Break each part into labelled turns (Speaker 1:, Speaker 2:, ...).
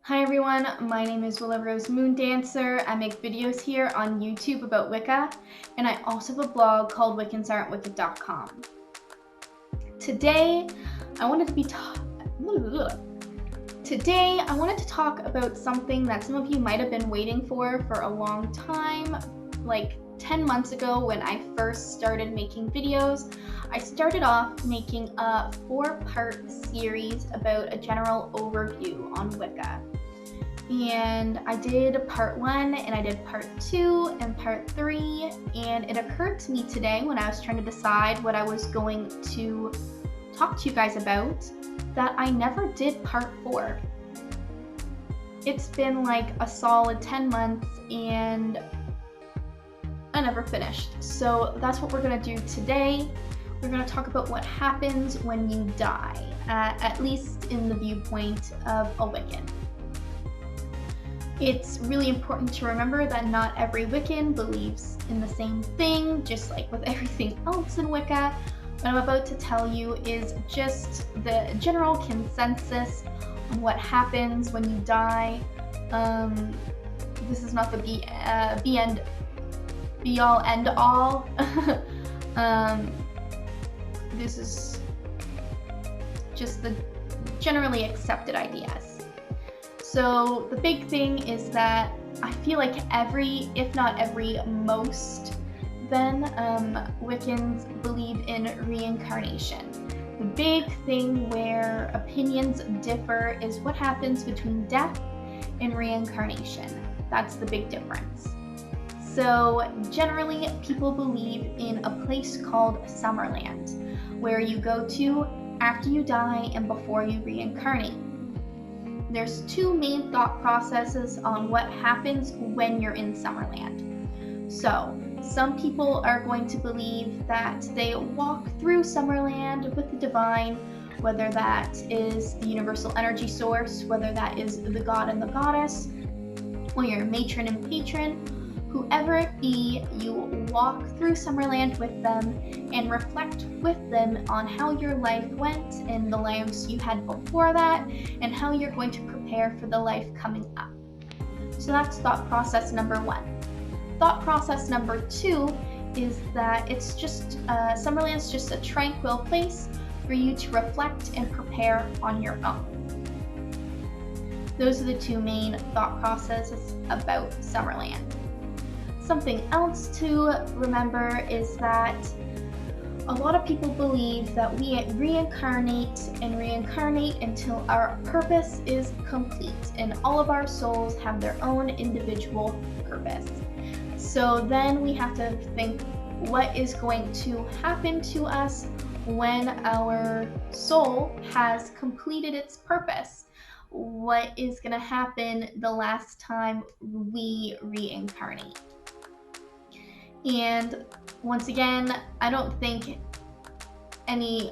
Speaker 1: Hi everyone, my name is Willow Rose Moondancer. I make videos here on YouTube about Wicca, and I also have a blog called wiccansaren'twicked.com. Today, I wanted to talk about something that some of you might have been waiting for a long time. Like 10 months ago when I first started making videos, I started off making a 4-part series about a general overview on Wicca. And I did part 1 and I did part 2 and part 3, and it occurred to me today when I was trying to decide what I was going to talk to you guys about that I never did part 4. It's been like a solid 10 months and I never finished. So that's what we're going to do today. We're going to talk about what happens when you die, at least in the viewpoint of a Wiccan. It's really important to remember that not every Wiccan believes in the same thing, just like with everything else in Wicca. What I'm about to tell you is just the general consensus on what happens when you die. This is not the be all end all. This is just the generally accepted ideas. So the big thing is that I feel like most Wiccans believe in reincarnation. The big thing where opinions differ is what happens between death and reincarnation. That's the big difference. So generally people believe in a place called Summerland, where you go to after you die and before you reincarnate. There's 2 main thought processes on what happens when you're in Summerland. So, some people are going to believe that they walk through Summerland with the divine, whether that is the universal energy source, whether that is the god and the goddess, or your matron and patron. Whoever it be, you walk through Summerland with them and reflect with them on how your life went in the lives you had before that and how you're going to prepare for the life coming up. So that's thought process number 1. Thought process number 2 is that it's just Summerland's just a tranquil place for you to reflect and prepare on your own. Those are the 2 main thought processes about Summerland. Something else to remember is that a lot of people believe that we reincarnate until our purpose is complete and all of our souls have their own individual purpose. So then we have to think what is going to happen to us when our soul has completed its purpose. What is going to happen the last time we reincarnate? And once again, I don't think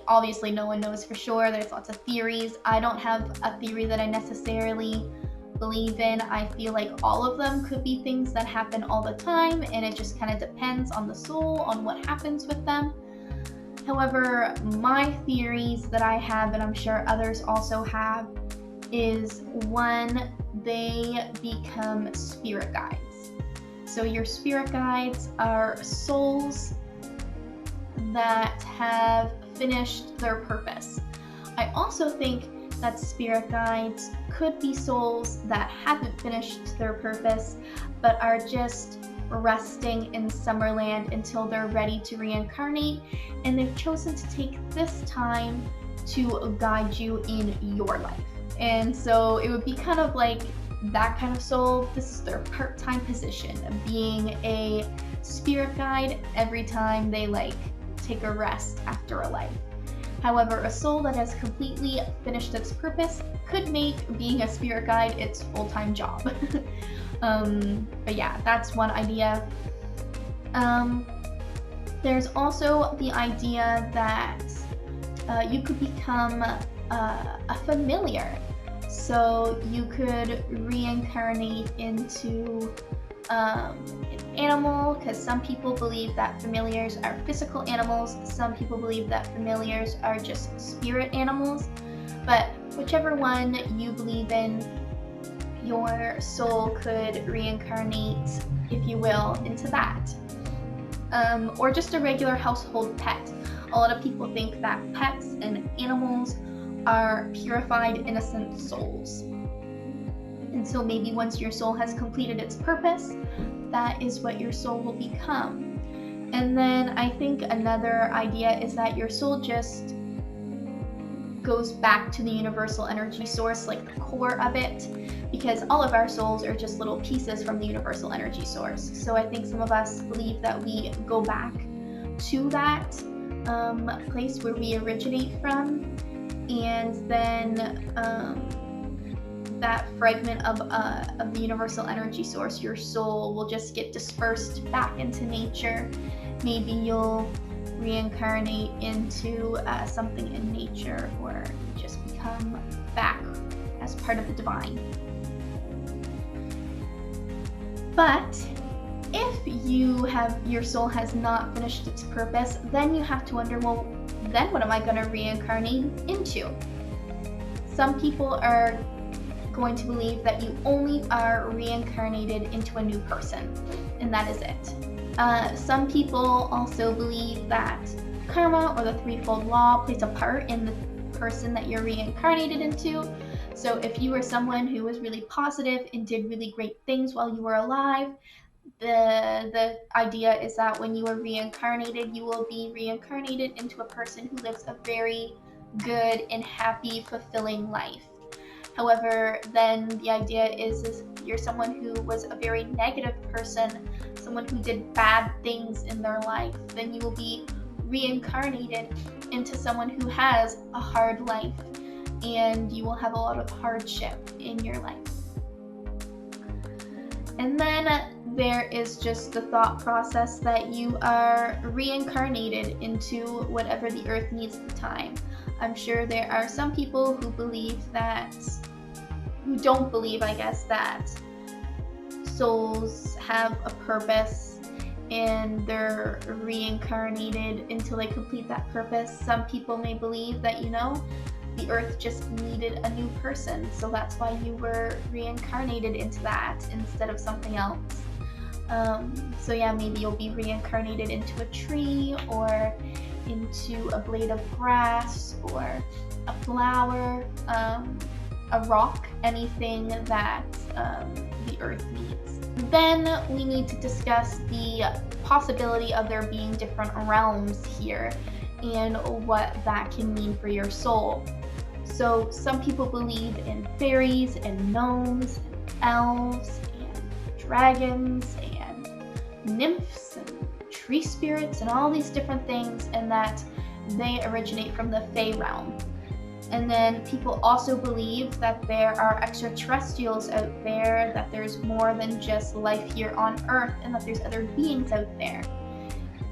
Speaker 1: obviously no one knows for sure. There's lots of theories. I don't have a theory that I necessarily believe in. I feel like all of them could be things that happen all the time, and it just kind of depends on the soul, on what happens with them. However, my theories that I have, and I'm sure others also have, is 1, they become spirit guides. So your spirit guides are souls that have finished their purpose. I also think that spirit guides could be souls that haven't finished their purpose but are just resting in Summerland until they're ready to reincarnate, and they've chosen to take this time to guide you in your life. And so it would be kind of like that kind of soul. This is their part-time position of being a spirit guide every time they take a rest after a life. However, a soul that has completely finished its purpose could make being a spirit guide its full-time job. But yeah, that's one idea. There's also the idea that you could become a familiar. So you could reincarnate into an animal, because some people believe that familiars are physical animals. Some people believe that familiars are just spirit animals. But whichever one you believe in, your soul could reincarnate, if you will, into that. Or just a regular household pet. A lot of people think that pets and animals are purified, innocent souls. And so maybe once your soul has completed its purpose, that is what your soul will become. And then I think another idea is that your soul just goes back to the universal energy source, like the core of it, because all of our souls are just little pieces from the universal energy source. So I think some of us believe that we go back to that place where we originate from, and then that fragment of the universal energy source, your soul, will just get dispersed back into nature. Maybe you'll reincarnate into something in nature, or just become back as part of the divine. But if your soul has not finished its purpose, then you have to wonder, well, then what am I going to reincarnate into? Some people are going to believe that you only are reincarnated into a new person, and that is it. Some people also believe that karma, or the threefold law, plays a part in the person that you're reincarnated into. So if you were someone who was really positive and did really great things while you were alive, the idea is that when you are reincarnated, you will be reincarnated into a person who lives a very good and happy, fulfilling life. However, then the idea is you're someone who was a very negative person, someone who did bad things in their life, then you will be reincarnated into someone who has a hard life, and you will have a lot of hardship in your life. And then there is just the thought process that you are reincarnated into whatever the earth needs at the time. I'm sure there are some people who don't believe, I guess, that souls have a purpose and they're reincarnated until they complete that purpose. Some people may believe that, the earth just needed a new person, so that's why you were reincarnated into that instead of something else. So yeah, maybe you'll be reincarnated into a tree, or into a blade of grass, or a flower, a rock, anything that the earth needs. Then we need to discuss the possibility of there being different realms here and what that can mean for your soul. So some people believe in fairies and gnomes and elves and dragons and nymphs and tree spirits and all these different things, and that they originate from the Fae realm. And then people also believe that there are extraterrestrials out there, that there's more than just life here on Earth, and that there's other beings out there.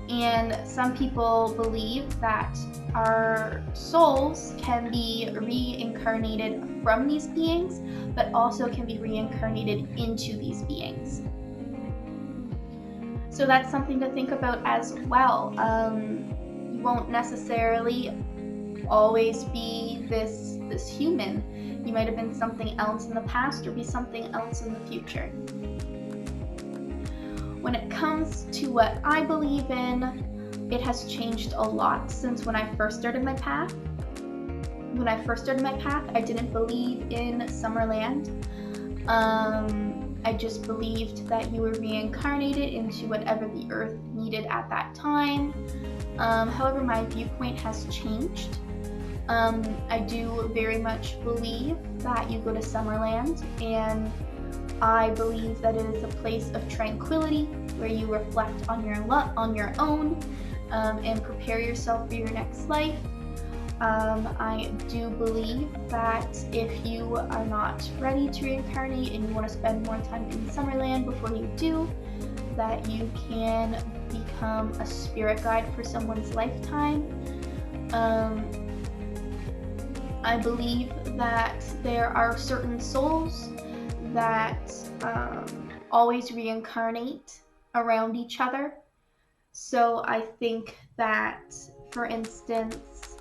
Speaker 1: And some people believe that our souls can be reincarnated from these beings, but also can be reincarnated into these beings. So that's something to think about as well. You won't necessarily always be this human. You might have been something else in the past, or be something else in the future. When it comes to what I believe in, it has changed a lot since when I first started my path. When I first started my path, I didn't believe in Summerland. I just believed that you were reincarnated into whatever the earth needed at that time. However, my viewpoint has changed. I do very much believe that you go to Summerland, and I believe that it is a place of tranquility where you reflect on your own and prepare yourself for your next life. I do believe that if you are not ready to reincarnate and you want to spend more time in Summerland before you do, that you can become a spirit guide for someone's lifetime. I believe that there are certain souls that always reincarnate around each other. So I think that, for instance,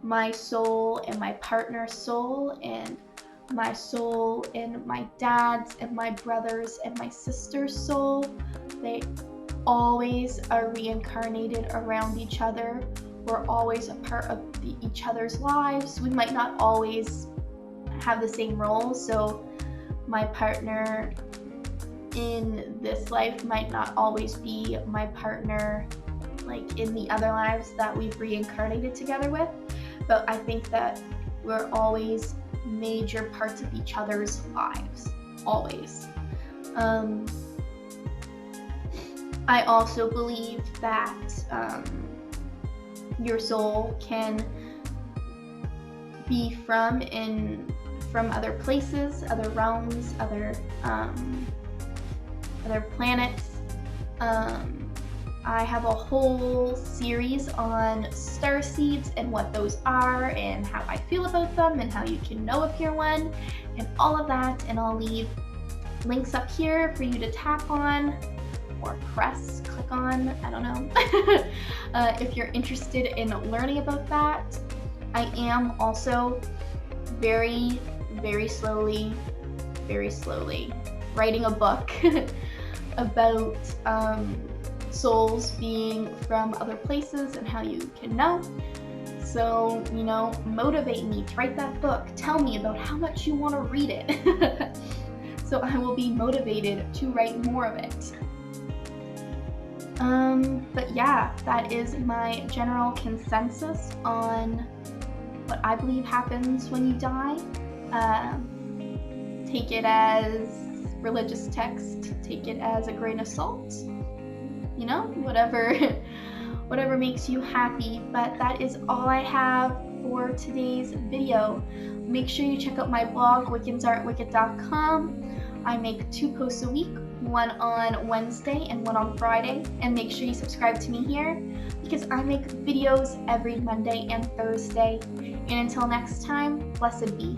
Speaker 1: my soul and my partner's soul and my soul and my dad's and my brother's and my sister's soul. They always are reincarnated around each other. We're always a part of each other's lives. We might not always have the same roles, so my partner in this life might not always be my partner like in the other lives that we've reincarnated together with, but I think that we're always major parts of each other's lives, always. I also believe that your soul can be from other places, other realms, other planets. I have a whole series on star seeds and what those are and how I feel about them and how you can know if you're one and all of that, and I'll leave links up here for you to tap on or click on, I don't know, if you're interested in learning about that. I am also very, very slowly writing a book about souls being from other places and how you can know. So, motivate me to write that book. Tell me about how much you want to read it. So I will be motivated to write more of it. But yeah, that is my general consensus on what I believe happens when you die. Take it as religious text, take it as a grain of salt, whatever makes you happy. But that is all I have for today's video. Make sure you check out my blog, wiccans.wicked.com. I make 2 posts a week, one on Wednesday and one on Friday, and make sure you subscribe to me here because I make videos every Monday and Thursday. And until next time, blessed be.